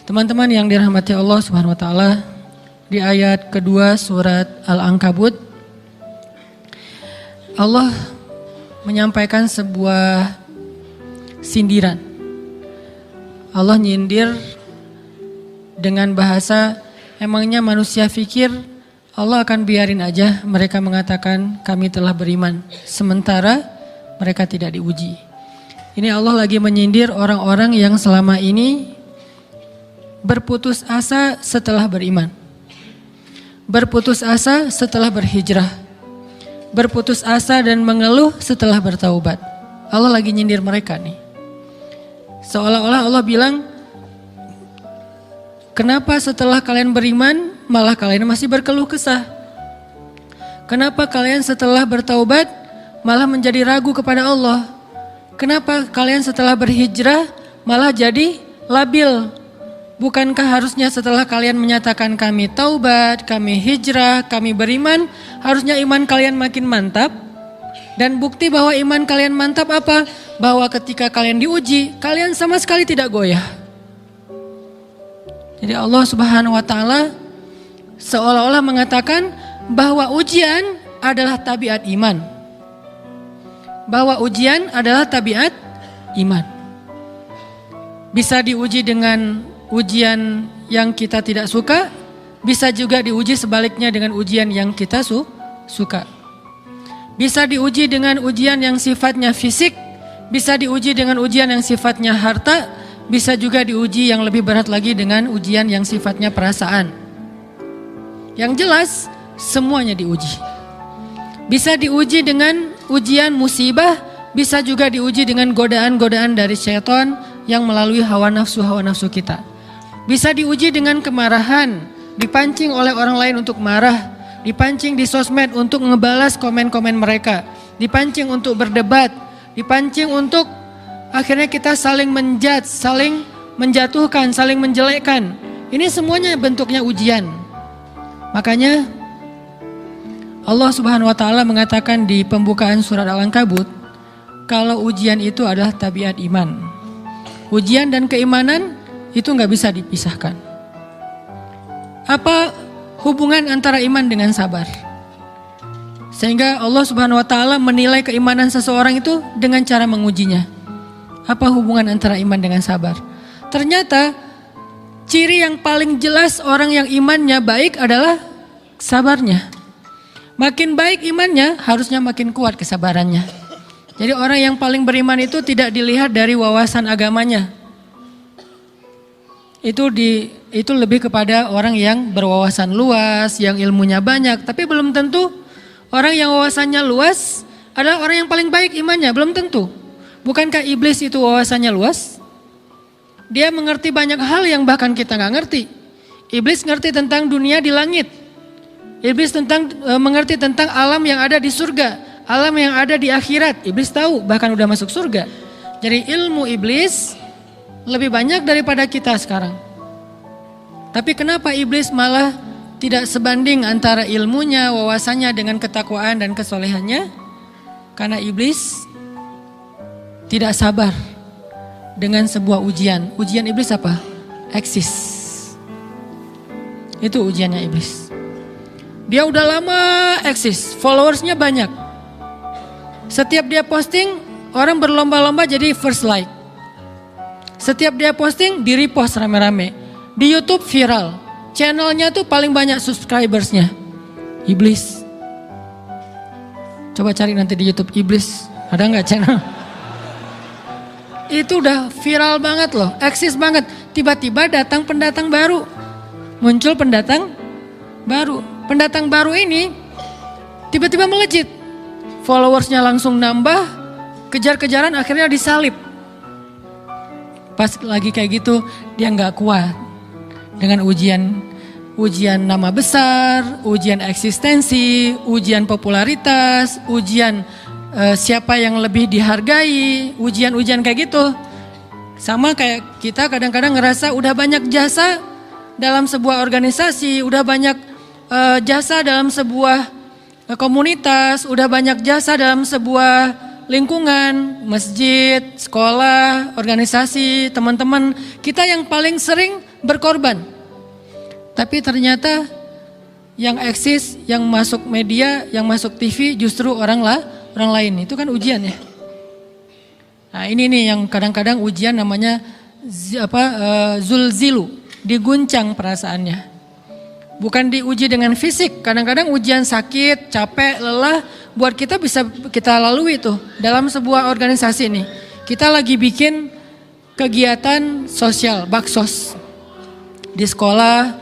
Teman-teman yang dirahmati Allah Subhanahu wa taala, di ayat kedua surat Al-Ankabut Allah menyampaikan sebuah sindiran. Allah nyindir dengan bahasa, emangnya manusia pikir Allah akan biarin aja mereka mengatakan kami telah beriman, sementara mereka tidak diuji. Ini Allah lagi menyindir orang-orang yang selama ini berputus asa setelah beriman, berputus asa setelah berhijrah, berputus asa dan mengeluh setelah bertaubat. Allah lagi nyindir mereka nih. Seolah-olah Allah bilang, kenapa setelah kalian beriman malah kalian masih berkeluh kesah? Kenapa kalian setelah bertaubat malah menjadi ragu kepada Allah? Kenapa kalian setelah berhijrah malah jadi labil? Bukankah harusnya setelah kalian menyatakan kami taubat, kami hijrah, kami beriman, harusnya iman kalian makin mantap? Dan bukti bahwa iman kalian mantap apa? Bahwa ketika kalian diuji, kalian sama sekali tidak goyah. Jadi Allah Subhanahu wa taala seolah-olah mengatakan bahwa ujian adalah tabiat iman. Bahwa ujian adalah tabiat iman. Bisa diuji dengan ujian yang kita tidak suka, bisa juga diuji sebaliknya dengan ujian yang kita suka. Bisa diuji dengan ujian yang sifatnya fisik, bisa diuji dengan ujian yang sifatnya harta, bisa juga diuji yang lebih berat lagi dengan ujian yang sifatnya perasaan. Yang jelas semuanya diuji. Bisa diuji dengan ujian musibah, bisa juga diuji dengan godaan-godaan dari syaitan yang melalui hawa nafsu kita. Bisa diuji dengan kemarahan, dipancing oleh orang lain untuk marah, dipancing di sosmed untuk ngebalas komen-komen mereka, dipancing untuk berdebat, dipancing untuk akhirnya kita saling menjudge, saling menjatuhkan, saling menjelekkan. Ini semuanya bentuknya ujian. Makanya Allah Subhanahu wa taala mengatakan di pembukaan surat Al-Ankabut, kalau ujian itu adalah tabiat iman. Ujian dan keimanan itu nggak bisa dipisahkan. Apa hubungan antara iman dengan sabar? Sehingga Allah Subhanahu wa taala menilai keimanan seseorang itu dengan cara mengujinya. Apa hubungan antara iman dengan sabar? Ternyata ciri yang paling jelas orang yang imannya baik adalah sabarnya. Makin baik imannya, harusnya makin kuat kesabarannya. Jadi orang yang paling beriman itu tidak dilihat dari wawasan agamanya. Itu lebih kepada orang yang berwawasan luas, yang ilmunya banyak. Tapi belum tentu orang yang wawasannya luas adalah orang yang paling baik imannya, belum tentu. Bukankah iblis itu wawasannya luas? Dia mengerti banyak hal yang bahkan kita gak ngerti. Iblis ngerti tentang dunia di langit. Iblis mengerti tentang alam yang ada di surga, alam yang ada di akhirat. Iblis tahu, bahkan udah masuk surga. Jadi ilmu iblis lebih banyak daripada kita sekarang. Tapi kenapa iblis malah tidak sebanding antara ilmunya, wawasannya dengan ketakwaan dan kesolehannya? Karena iblis tidak sabar dengan sebuah ujian. Ujian iblis apa? Eksis. Itu ujiannya iblis. Dia udah lama eksis, followersnya banyak. Setiap dia posting, orang berlomba-lomba jadi first like. Setiap dia posting, di repost rame-rame. Di YouTube viral. Channelnya tuh paling banyak subscribersnya. Iblis. Coba cari nanti di YouTube iblis. Ada gak channel? Itu udah viral banget loh. Eksis banget. Tiba-tiba datang pendatang baru. Muncul pendatang baru. Pendatang baru ini tiba-tiba melejit. Followersnya langsung nambah. Kejar-kejaran akhirnya disalib. Pas lagi kayak gitu dia gak kuat dengan ujian nama besar, ujian eksistensi, ujian popularitas, ujian siapa yang lebih dihargai, ujian-ujian kayak gitu. Sama kayak kita kadang-kadang ngerasa udah banyak jasa dalam sebuah organisasi, udah banyak jasa dalam sebuah komunitas, udah banyak jasa dalam sebuah lingkungan, masjid, sekolah, organisasi, teman-teman. Kita yang paling sering berkorban. Tapi ternyata yang eksis, yang masuk media, yang masuk TV justru orang lain. Itu kan ujian ya. Nah ini nih yang kadang-kadang ujian namanya zulzilu, diguncang perasaannya. Bukan diuji dengan fisik, kadang-kadang ujian sakit, capek, lelah, buat kita bisa kita lalui tuh dalam sebuah organisasi nih. Kita lagi bikin kegiatan sosial, baksos di sekolah,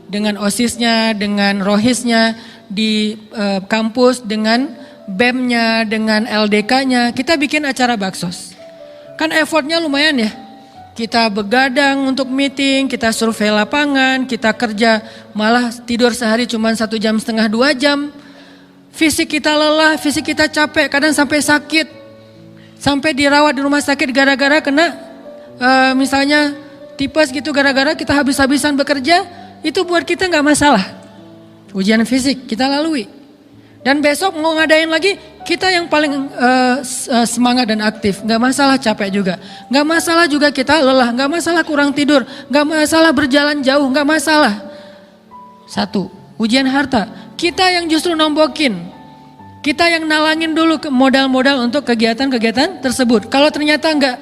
dengan OSIS-nya, dengan rohisnya, di kampus, dengan BEM-nya, dengan LDK-nya, kita bikin acara baksos. Kan effortnya lumayan ya. Kita begadang untuk meeting, kita survei lapangan, kita kerja malah tidur sehari cuma 1,5 jam, 2 jam. Fisik kita lelah, fisik kita capek, kadang sampai sakit. Sampai dirawat di rumah sakit gara-gara kena misalnya tipes gitu, gara-gara kita habis-habisan bekerja, itu buat kita gak masalah. Ujian fisik kita lalui. Dan besok mau ngadain lagi, kita yang paling semangat dan aktif. Gak masalah capek juga. Gak masalah juga kita lelah. Gak masalah kurang tidur. Gak masalah berjalan jauh. Gak masalah. Satu, ujian harta. Kita yang justru nombokin. Kita yang nalangin dulu modal-modal untuk kegiatan-kegiatan tersebut. Kalau ternyata gak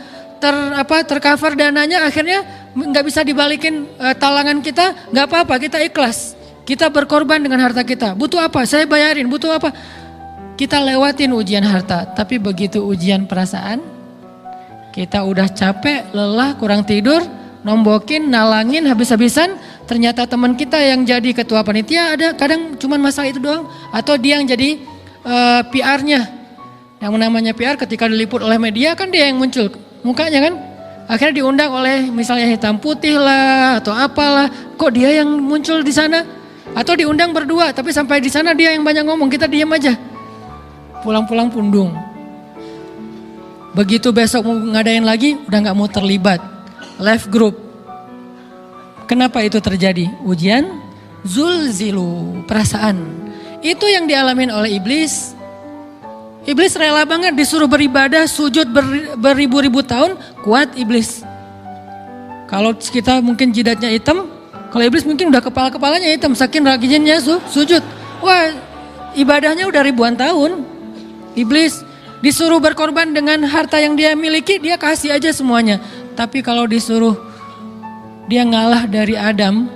tercover dananya, akhirnya gak bisa dibalikin talangan kita, gak apa-apa, kita ikhlas. Kita berkorban dengan harta kita. Butuh apa? Saya bayarin. Butuh apa? Kita lewatin ujian harta. Tapi begitu ujian perasaan, kita udah capek, lelah, kurang tidur, nombokin, nalangin, habis-habisan. Ternyata teman kita yang jadi ketua panitia ada kadang cuman masalah itu doang. Atau dia yang jadi PR-nya. Yang namanya PR ketika diliput oleh media kan dia yang muncul mukanya kan. Akhirnya diundang oleh misalnya hitam putih lah atau apalah. Kok dia yang muncul di sana? Atau diundang berdua, tapi sampai di sana dia yang banyak ngomong, kita diam aja. Pulang-pulang pundung. Begitu besok mau ngadain lagi, udah gak mau terlibat. Left group. Kenapa itu terjadi? Ujian zulzilu, perasaan. Itu yang dialamin oleh iblis. Iblis rela banget disuruh beribadah, sujud beribu-ribu tahun, kuat iblis. Kalau kita mungkin jidatnya hitam, kalau iblis mungkin udah kepala-kepalanya hitam, saking rajinnya sujud. Wah, ibadahnya udah ribuan tahun. Iblis disuruh berkorban dengan harta yang dia miliki, dia kasih aja semuanya. Tapi kalau disuruh dia ngalah dari Adam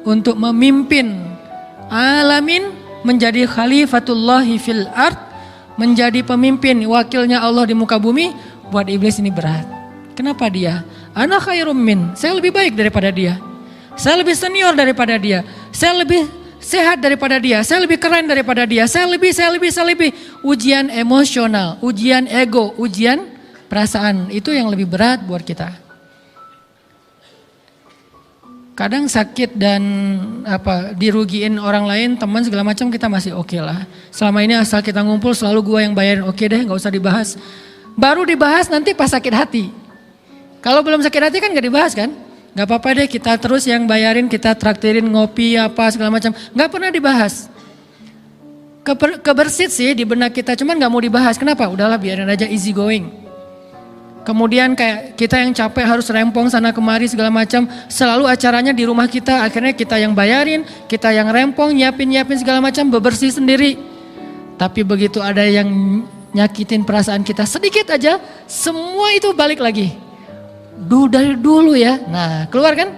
untuk memimpin alamin, menjadi khalifatullahi fil ard, menjadi pemimpin, wakilnya Allah di muka bumi, buat iblis ini berat. Kenapa dia? Ana khairum min, saya lebih baik daripada dia. Saya lebih senior daripada dia. Saya lebih sehat daripada dia. Saya lebih keren daripada dia. Saya lebih. Ujian emosional, ujian ego, ujian perasaan. Itu yang lebih berat buat kita. Kadang sakit dan dirugiin orang lain, teman segala macam kita masih oke lah. Selama ini asal kita ngumpul selalu gua yang bayarin, oke deh gak usah dibahas. Baru dibahas nanti pas sakit hati. Kalau belum sakit hati kan gak dibahas kan? Gak apa-apa deh kita terus yang bayarin, kita traktirin ngopi apa segala macam. Gak pernah dibahas. Kebersit sih di benak kita, cuman gak mau dibahas. Kenapa? Udahlah biarin aja, easy going. Kemudian kayak kita yang capek harus rempong sana kemari segala macam. Selalu acaranya di rumah kita, akhirnya kita yang bayarin, kita yang rempong, nyiapin segala macam, bebersih sendiri. Tapi begitu ada yang nyakitin perasaan kita sedikit aja, semua itu balik lagi. Dari dulu ya. Nah, keluar kan?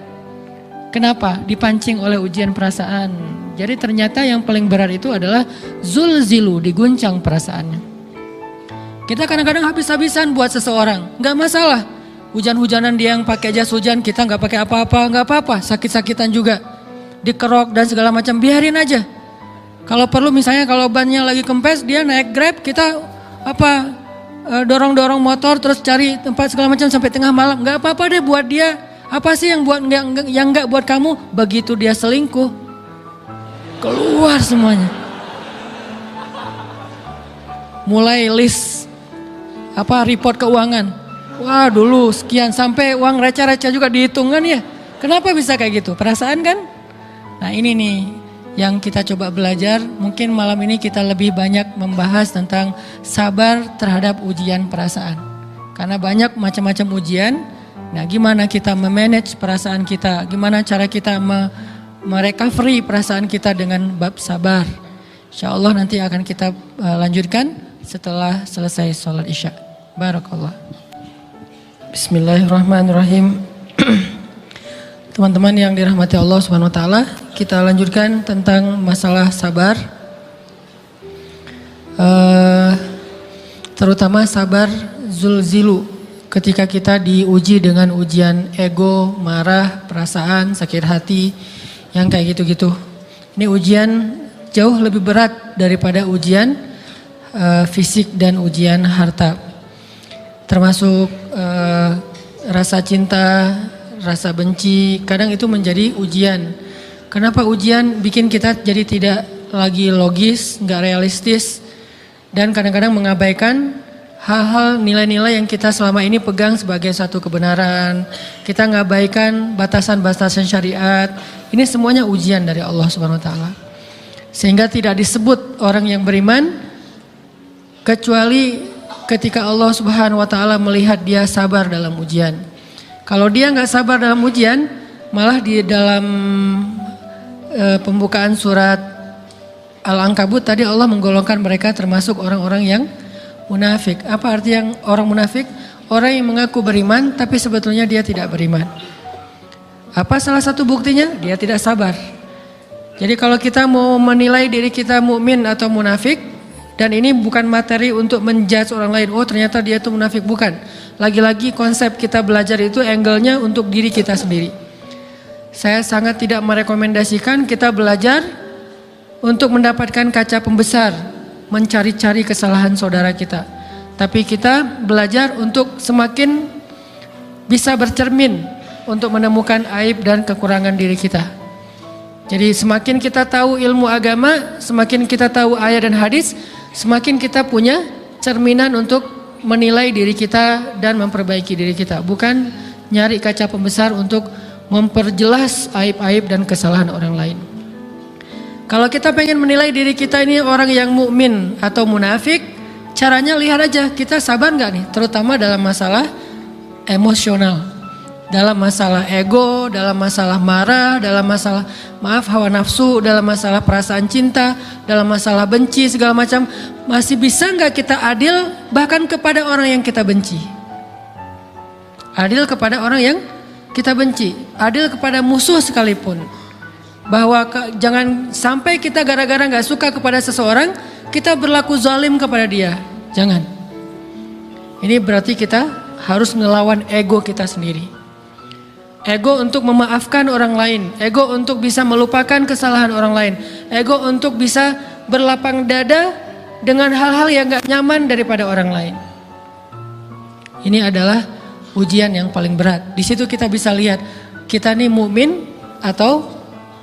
Kenapa? Dipancing oleh ujian perasaan. Jadi ternyata yang paling berat itu adalah zulzilu, diguncang perasaannya. Kita kadang-kadang habis-habisan buat seseorang, nggak masalah. Hujan-hujanan dia yang pakai jas hujan, kita nggak pakai apa-apa, nggak apa-apa. Sakit-sakitan juga, dikerok dan segala macam, biarin aja. Kalau perlu misalnya kalau bannya lagi kempes, dia naik Grab, kita dorong-dorong motor terus cari tempat segala macam sampai tengah malam, nggak apa-apa deh buat dia. Apa sih yang nggak buat kamu? Begitu dia selingkuh, keluar semuanya. Mulai list report keuangan. Wah dulu sekian, sampai uang receh-receh juga dihitungan ya. Kenapa bisa kayak gitu? Perasaan kan? Nah ini nih yang kita coba belajar. Mungkin malam ini kita lebih banyak membahas tentang sabar terhadap ujian perasaan. Karena banyak macam-macam ujian Nah, gimana kita memanage perasaan kita? Gimana cara kita merecovery perasaan kita dengan bab sabar? Insya Allah nanti akan kita lanjutkan setelah selesai sholat isya. Barakallah. Bismillahirrahmanirrahim. Teman-teman yang dirahmati Allah Subhanahu wa taala, kita lanjutkan tentang masalah sabar. Terutama sabar zulzilu, ketika kita diuji dengan ujian ego, marah, perasaan, sakit hati, yang kayak gitu-gitu. Ini ujian jauh lebih berat daripada ujian fisik dan ujian harta. Termasuk rasa cinta, rasa benci, kadang itu menjadi ujian. Kenapa ujian bikin kita jadi tidak lagi logis, nggak realistis, dan kadang-kadang mengabaikan hal-hal nilai-nilai yang kita selama ini pegang sebagai satu kebenaran. Kita ngabaikan batasan-batasan syariat. Ini semuanya ujian dari Allah Subhanahu wa taala. Sehingga tidak disebut orang yang beriman kecuali ketika Allah Subhanahu wa taala melihat dia sabar dalam ujian. Kalau dia nggak sabar dalam ujian, malah di dalam pembukaan surat Al-Ankabut tadi Allah menggolongkan mereka termasuk orang-orang yang munafik. Apa arti yang orang munafik? Orang yang mengaku beriman tapi sebetulnya dia tidak beriman. Apa salah satu buktinya? Dia tidak sabar. Jadi kalau kita mau menilai diri kita mukmin atau munafik, dan ini bukan materi untuk menjudge orang lain, oh ternyata dia itu munafik, bukan. Lagi-lagi konsep kita belajar itu angle-nya untuk diri kita sendiri. Saya sangat tidak merekomendasikan kita belajar untuk mendapatkan kaca pembesar, mencari-cari kesalahan saudara kita. Tapi kita belajar untuk semakin bisa bercermin untuk menemukan aib dan kekurangan diri kita. Jadi semakin kita tahu ilmu agama, semakin kita tahu ayat dan hadis, semakin kita punya cerminan untuk menilai diri kita dan memperbaiki diri kita. Bukan nyari kaca pembesar untuk memperjelas aib-aib dan kesalahan orang lain. Kalau kita pengen menilai diri kita ini orang yang mukmin atau munafik, caranya lihat aja kita sabar nggak nih, terutama dalam masalah emosional, dalam masalah ego, dalam masalah marah, dalam masalah hawa nafsu, dalam masalah perasaan cinta, dalam masalah benci segala macam. Masih bisa nggak kita adil bahkan kepada orang yang kita benci? Adil kepada orang yang kita benci, adil kepada musuh sekalipun. Bahwa jangan sampai kita gara-gara gak suka kepada seseorang, kita berlaku zalim kepada dia. Jangan. Ini berarti kita harus ngelawan ego kita sendiri. Ego untuk memaafkan orang lain. Ego untuk bisa melupakan kesalahan orang lain. Ego untuk bisa berlapang dada dengan hal-hal yang gak nyaman daripada orang lain. Ini adalah ujian yang paling berat. Di situ kita bisa lihat kita nih mukmin atau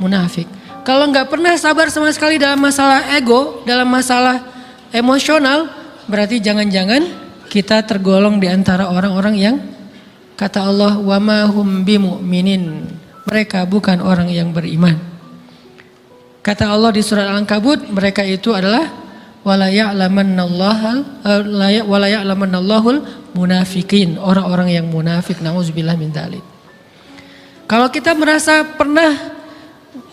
munafik. Kalau nggak pernah sabar sama sekali dalam masalah ego, dalam masalah emosional, berarti jangan-jangan kita tergolong di antara orang-orang yang kata Allah wa ma hum bimu'minin. Mereka bukan orang yang beriman. Kata Allah di surat Al-Ankabut, mereka itu adalah wala ya'lamannallahul munafikin, orang-orang yang munafik. Nauzubillah min dzalik. Kalau kita merasa pernah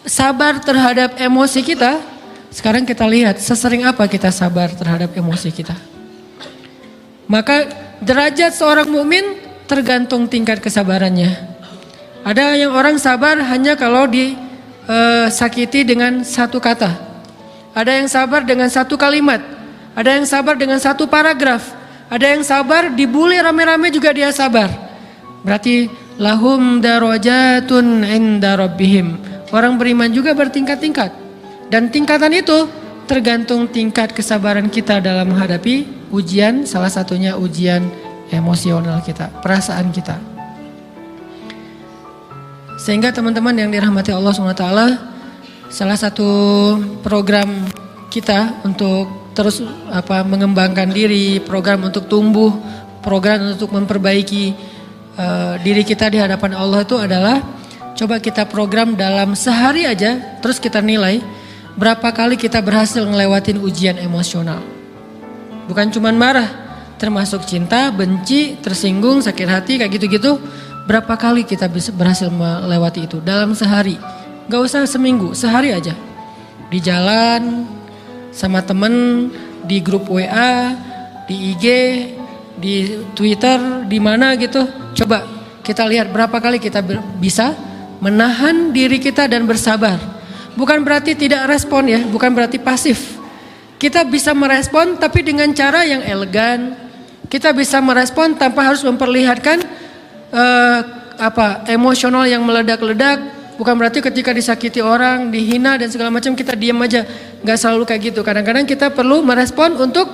sabar terhadap emosi kita, sekarang kita lihat sesering apa kita sabar terhadap emosi kita. Maka derajat seorang mukmin tergantung tingkat kesabarannya. Ada yang orang sabar hanya kalau disakiti dengan satu kata. Ada yang sabar dengan satu kalimat. Ada yang sabar dengan satu paragraf. Ada yang sabar dibully rame-rame juga dia sabar. Berarti lahum darajatun inda rabbihim. Orang beriman juga bertingkat-tingkat. Dan tingkatan itu tergantung tingkat kesabaran kita dalam menghadapi ujian. Salah satunya ujian emosional kita, perasaan kita. Sehingga teman-teman yang dirahmati Allah SWT, salah satu program kita untuk terus mengembangkan diri, program untuk tumbuh, program untuk memperbaiki diri kita di hadapan Allah itu adalah coba kita program dalam sehari aja, terus kita nilai berapa kali kita berhasil ngelewatin ujian emosional. Bukan cuma marah, termasuk cinta, benci, tersinggung, sakit hati, kayak gitu-gitu. Berapa kali kita bisa berhasil melewati itu dalam sehari? Gak usah seminggu, sehari aja. Di jalan, sama temen, di grup WA, di IG, di Twitter, di mana gitu. Coba kita lihat berapa kali kita bisa menahan diri kita dan bersabar. Bukan berarti tidak respon ya, bukan berarti pasif. Kita bisa merespon tapi dengan cara yang elegan. Kita bisa merespon tanpa harus memperlihatkan emosional yang meledak-ledak. Bukan berarti ketika disakiti orang, dihina dan segala macam kita diam aja. Gak selalu kayak gitu. Kadang-kadang kita perlu merespon untuk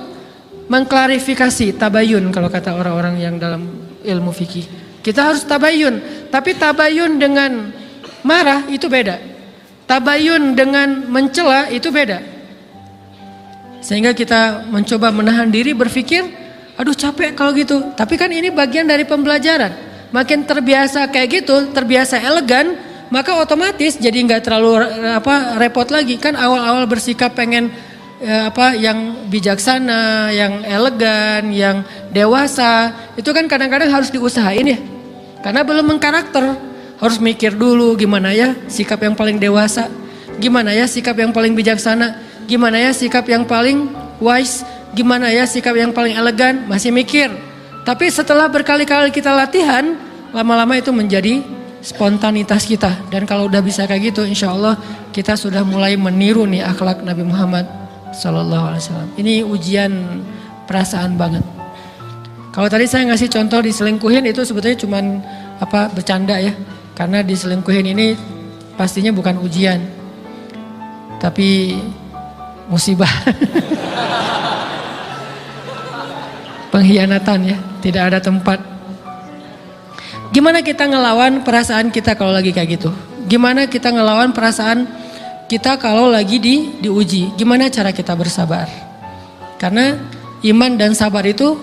mengklarifikasi, tabayun kalau kata orang-orang yang dalam ilmu fikih. Kita harus tabayun. Tapi tabayun dengan marah itu beda. Tabayun dengan mencela itu beda. Sehingga kita mencoba menahan diri berpikir, aduh capek kalau gitu. Tapi kan ini bagian dari pembelajaran. Makin terbiasa kayak gitu, terbiasa elegan, maka otomatis jadi nggak terlalu repot lagi. Kan awal-awal bersikap pengen yang bijaksana, yang elegan, yang dewasa, itu kan kadang-kadang harus diusahain ya. Karena belum mengkarakter, harus mikir dulu gimana ya sikap yang paling dewasa, gimana ya sikap yang paling bijaksana, gimana ya sikap yang paling wise, gimana ya sikap yang paling elegan, masih mikir. Tapi setelah berkali-kali kita latihan, lama-lama itu menjadi spontanitas kita. Dan kalau udah bisa kayak gitu, insya Allah kita sudah mulai meniru nih akhlak Nabi Muhammad SAW. Ini ujian perasaan banget. Kalau tadi saya ngasih contoh diselingkuhin itu sebetulnya cuman bercanda ya. Karena diselingkuhin ini pastinya bukan ujian, tapi musibah. Pengkhianatan ya, tidak ada tempat. Gimana kita ngelawan perasaan kita kalau lagi kayak gitu? Gimana kita ngelawan perasaan kita kalau lagi diuji? Gimana cara kita bersabar? Karena iman dan sabar itu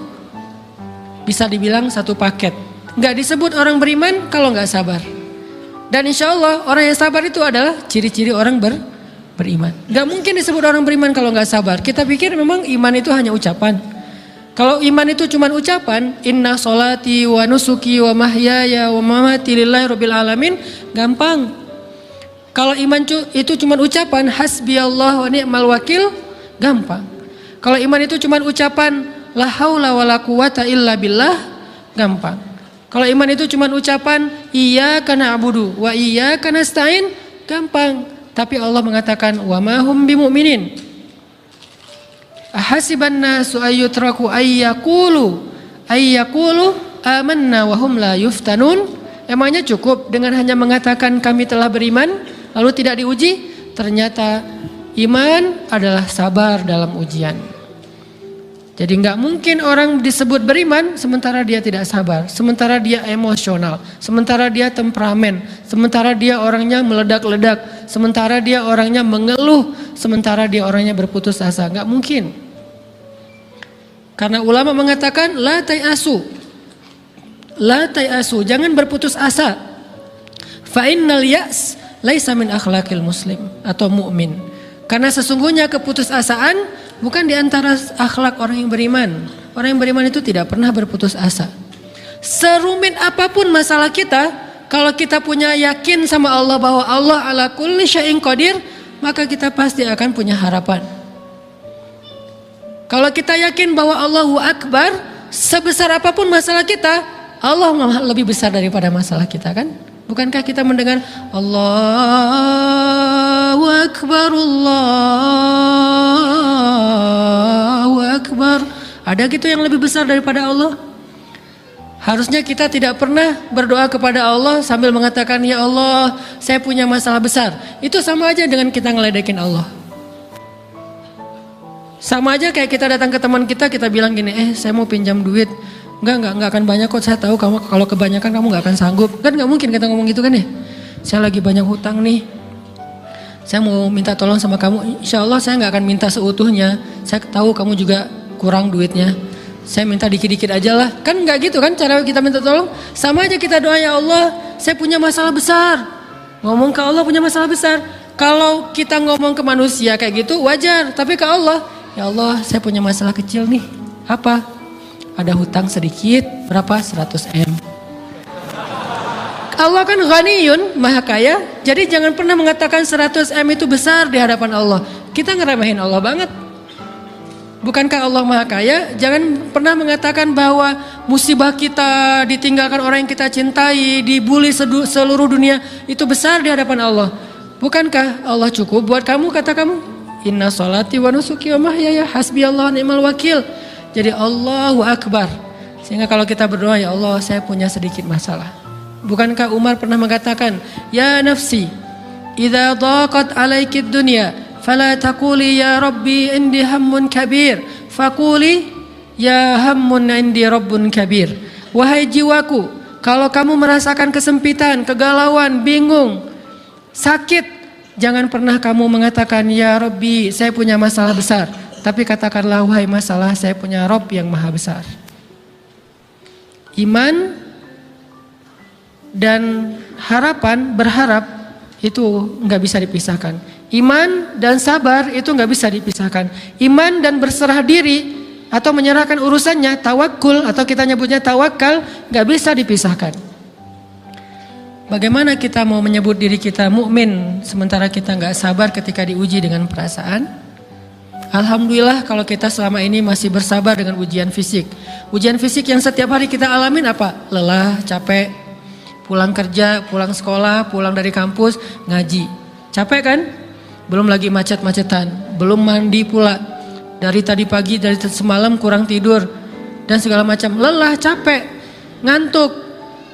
bisa dibilang satu paket. Gak disebut orang beriman kalau gak sabar. Dan insya Allah orang yang sabar itu adalah ciri-ciri orang beriman. Gak mungkin disebut orang beriman kalau gak sabar. Kita pikir memang iman itu hanya ucapan. Kalau iman itu cuma ucapan, inna sholati wa nusuki wa mahyaya wa mamati lillahi rabbil alamin, gampang. Kalau iman itu cuma ucapan, hasbiyallah wa ni'mal wakil, gampang. Kalau iman itu cuma ucapan, la haula wa la quwata illa billah, gampang. Kalau iman itu cuma ucapan, iyyaka na'budu wa iyyaka nasta'in, gampang. Tapi Allah mengatakan, wa ma hum bimu'minin. Ahasiban nasu ayyutraku ayyakulu amanna wa hum la yuftanun. Emangnya cukup dengan hanya mengatakan kami telah beriman lalu tidak diuji? Ternyata iman adalah sabar dalam ujian. Jadi nggak mungkin orang disebut beriman sementara dia tidak sabar, sementara dia emosional, sementara dia temperamen, sementara dia orangnya meledak-ledak, sementara dia orangnya mengeluh, sementara dia orangnya berputus asa. Nggak mungkin. Karena ulama mengatakan la tayasu, jangan berputus asa. Fa innal ya's laisa min akhlaqil muslim atau mu'min. Karena sesungguhnya keputusasaan bukan di antara akhlak orang yang beriman. Orang yang beriman itu tidak pernah berputus asa. Serumit apapun masalah kita, kalau kita punya yakin sama Allah bahwa Allah ala kulli syai'in qadir, maka kita pasti akan punya harapan. Kalau kita yakin bahwa Allahu Akbar, sebesar apapun masalah kita, Allah lebih besar daripada masalah kita kan? Bukankah kita mendengar Allahu Akbar, Allahu Akbar. Ada gitu yang lebih besar daripada Allah? Harusnya kita tidak pernah berdoa kepada Allah sambil mengatakan, ya Allah, saya punya masalah besar. Itu sama aja dengan kita ngeledekin Allah. Sama aja kayak kita datang ke teman kita bilang gini, saya mau pinjam duit. Enggak akan banyak kok, saya tahu kamu kalau kebanyakan kamu enggak akan sanggup. Kan enggak mungkin kita ngomong gitu kan ya. Saya lagi banyak hutang nih. Saya mau minta tolong sama kamu. Insya Allah saya enggak akan minta seutuhnya. Saya tahu kamu juga kurang duitnya. Saya minta dikit-dikit aja lah. Kan enggak gitu kan cara kita minta tolong. Sama aja kita doa, ya Allah, saya punya masalah besar. Ngomong ke Allah punya masalah besar. Kalau kita ngomong ke manusia kayak gitu wajar. Tapi ke Allah, ya Allah, saya punya masalah kecil nih. Apa? Ada hutang sedikit, berapa? 100 M. Allah kan ghaniyun, maha kaya. Jadi jangan pernah mengatakan 100 M itu besar di hadapan Allah. Kita ngeremehin Allah banget. Bukankah Allah maha kaya? Jangan pernah mengatakan bahwa musibah kita, ditinggalkan orang yang kita cintai, dibully seluruh dunia, itu besar di hadapan Allah. Bukankah Allah cukup buat kamu, kata kamu? Inna sholati wa nusuki wa mahyaya hasbiyallahu ni'mal wakil. Jadi Allahu Akbar. Sehingga kalau kita berdoa, ya Allah saya punya sedikit masalah. Bukankah Umar pernah mengatakan, ya nafsi, idza daqat alaikid dunya, fala taquli ya Rabbi indi hammun kabir, faquli ya hammun indi rabbun kabir. Wahai jiwaku, kalau kamu merasakan kesempitan, kegalauan, bingung, sakit, jangan pernah kamu mengatakan ya Rabbi saya punya masalah besar, tapi katakanlah wahai masalah saya punya Rabb yang maha besar. Iman dan harapan, berharap itu nggak bisa dipisahkan. Iman dan sabar itu nggak bisa dipisahkan. Iman dan berserah diri atau menyerahkan urusannya, tawakul atau kita nyebutnya tawakal, nggak bisa dipisahkan. Bagaimana kita mau menyebut diri kita mukmin sementara kita nggak sabar ketika diuji dengan perasaan? Alhamdulillah kalau kita selama ini masih bersabar dengan ujian fisik. Ujian fisik yang setiap hari kita alamin apa? Lelah, capek, pulang kerja, pulang sekolah, pulang dari kampus, ngaji. Capek kan? Belum lagi macet-macetan, belum mandi pula. Dari tadi pagi, dari semalam kurang tidur, dan segala macam. Lelah, capek, ngantuk.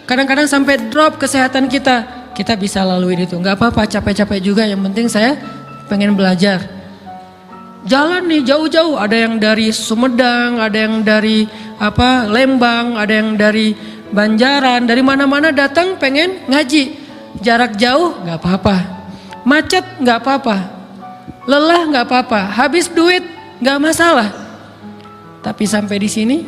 Kadang-kadang sampai drop kesehatan kita. Kita bisa laluin itu, nggak apa-apa, capek-capek juga. Yang penting saya pengen belajar. Jalan nih jauh-jauh, ada yang dari Sumedang, ada yang dari Lembang, ada yang dari Banjaran, dari mana-mana datang pengen ngaji. Jarak jauh nggak apa-apa, macet nggak apa-apa, lelah nggak apa-apa, habis duit nggak masalah. Tapi sampai di sini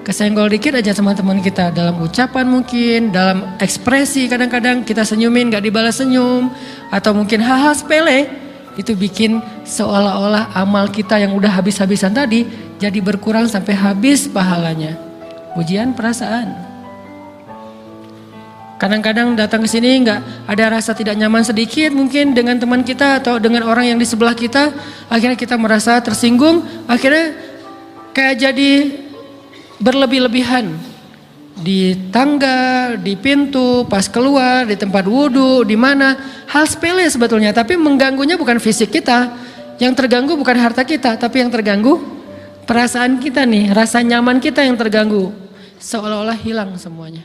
kesenggol dikit aja sama teman kita, dalam ucapan mungkin, dalam ekspresi kadang-kadang kita senyumin nggak dibalas senyum, atau mungkin hal-hal sepele. Itu bikin seolah-olah amal kita yang udah habis-habisan tadi jadi berkurang sampai habis pahalanya. Ujian perasaan. Kadang-kadang datang ke sini nggak ada rasa tidak nyaman sedikit mungkin dengan teman kita atau dengan orang yang di sebelah kita, akhirnya kita merasa tersinggung, akhirnya kayak jadi berlebih-lebihan. Di tangga, di pintu, pas keluar, di tempat wudhu, di mana, hal sepele sebetulnya, tapi mengganggunya bukan fisik kita, yang terganggu bukan harta kita, tapi yang terganggu perasaan kita nih, rasa nyaman kita yang terganggu, seolah-olah hilang semuanya.